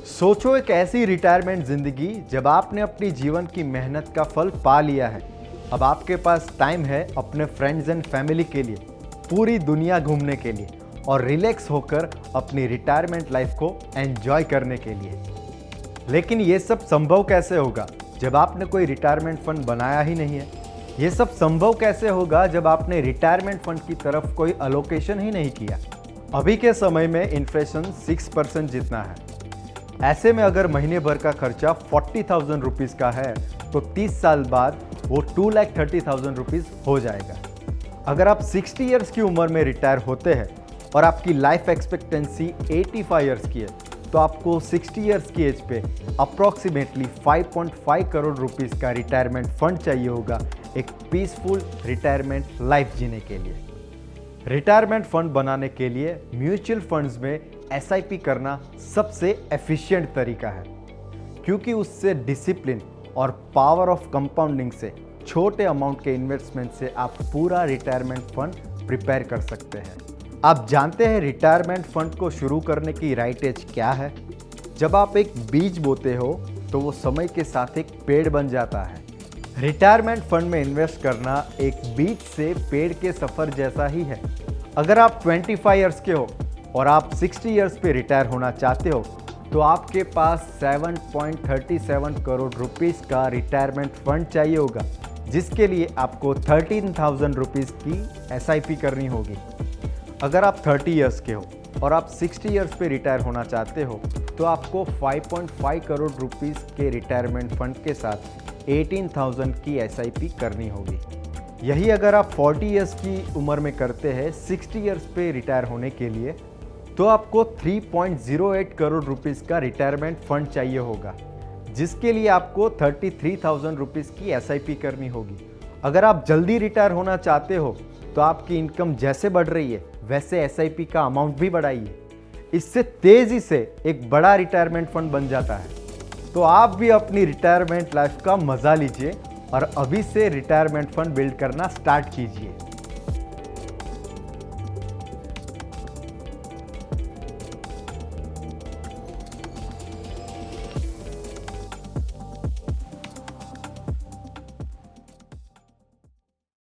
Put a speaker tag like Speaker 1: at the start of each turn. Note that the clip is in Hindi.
Speaker 1: सोचो एक ऐसी रिटायरमेंट जिंदगी जब आपने अपनी जीवन की मेहनत का फल पा लिया है। अब आपके पास टाइम है अपने फ्रेंड्स एंड फैमिली के लिए, पूरी दुनिया घूमने के लिए और रिलैक्स होकर अपनी रिटायरमेंट लाइफ को एंजॉय करने के लिए। लेकिन ये सब संभव कैसे होगा जब आपने कोई रिटायरमेंट फंड बनाया ही नहीं है? ये सब संभव कैसे होगा जब आपने रिटायरमेंट फंड की तरफ कोई अलोकेशन ही नहीं किया? अभी के समय में इन्फ्लेशन 6% जितना है। ऐसे में अगर महीने भर का खर्चा 40,000 रुपीज़ का है तो 30 साल बाद वो 2,30,000 रुपीज़ हो जाएगा। अगर आप 60 इयर्स की उम्र में रिटायर होते हैं और आपकी लाइफ एक्सपेक्टेंसी 85 इयर्स की है तो आपको 60 इयर्स की एज पे अप्रॉक्सीमेटली 5.5 करोड़ रुपीज़ का रिटायरमेंट फंड चाहिए होगा एक पीसफुल रिटायरमेंट लाइफ जीने के लिए। रिटायरमेंट फंड बनाने के लिए म्यूचुअल फंड्स में एसआईपी करना सबसे एफिशिएंट तरीका है, क्योंकि उससे डिसिप्लिन और पावर ऑफ कंपाउंडिंग से छोटे अमाउंट के इन्वेस्टमेंट से आप पूरा रिटायरमेंट फंड प्रिपेयर कर सकते हैं। आप जानते हैं रिटायरमेंट फंड को शुरू करने की राइट एज क्या है? जब आप एक बीज बोते हो तो वो समय के साथ एक पेड़ बन जाता है। रिटायरमेंट फंड में इन्वेस्ट करना एक बीज से पेड़ के सफ़र जैसा ही है। अगर आप 25 इयर्स के हो और आप 60 इयर्स पे रिटायर होना चाहते हो तो आपके पास 7.37 करोड़ रुपीस का रिटायरमेंट फंड चाहिए होगा, जिसके लिए आपको 13,000 रुपीज़ की एसआईपी करनी होगी। अगर आप 30 इयर्स के हो और आप 60 इयर्स पे रिटायर होना चाहते हो तो आपको 5.5 करोड़ रुपीस के रिटायरमेंट फंड के साथ 18,000 की एसआईपी करनी होगी। यही अगर आप 40 इयर्स की उम्र में करते हैं 60 इयर्स पे रिटायर होने के लिए तो आपको 3.08 करोड़ रुपीस का रिटायरमेंट फंड चाहिए होगा, जिसके लिए आपको 33,000 रुपीस की एसआईपी करनी होगी। अगर आप जल्दी रिटायर होना चाहते हो तो आपकी इनकम जैसे बढ़ रही है वैसे एसआईपी का अमाउंट भी बढ़ाइए। इससे तेजी से एक बड़ा रिटायरमेंट फंड बन जाता है। तो आप भी अपनी रिटायरमेंट लाइफ का मजा लीजिए और अभी से रिटायरमेंट फंड बिल्ड करना स्टार्ट कीजिए।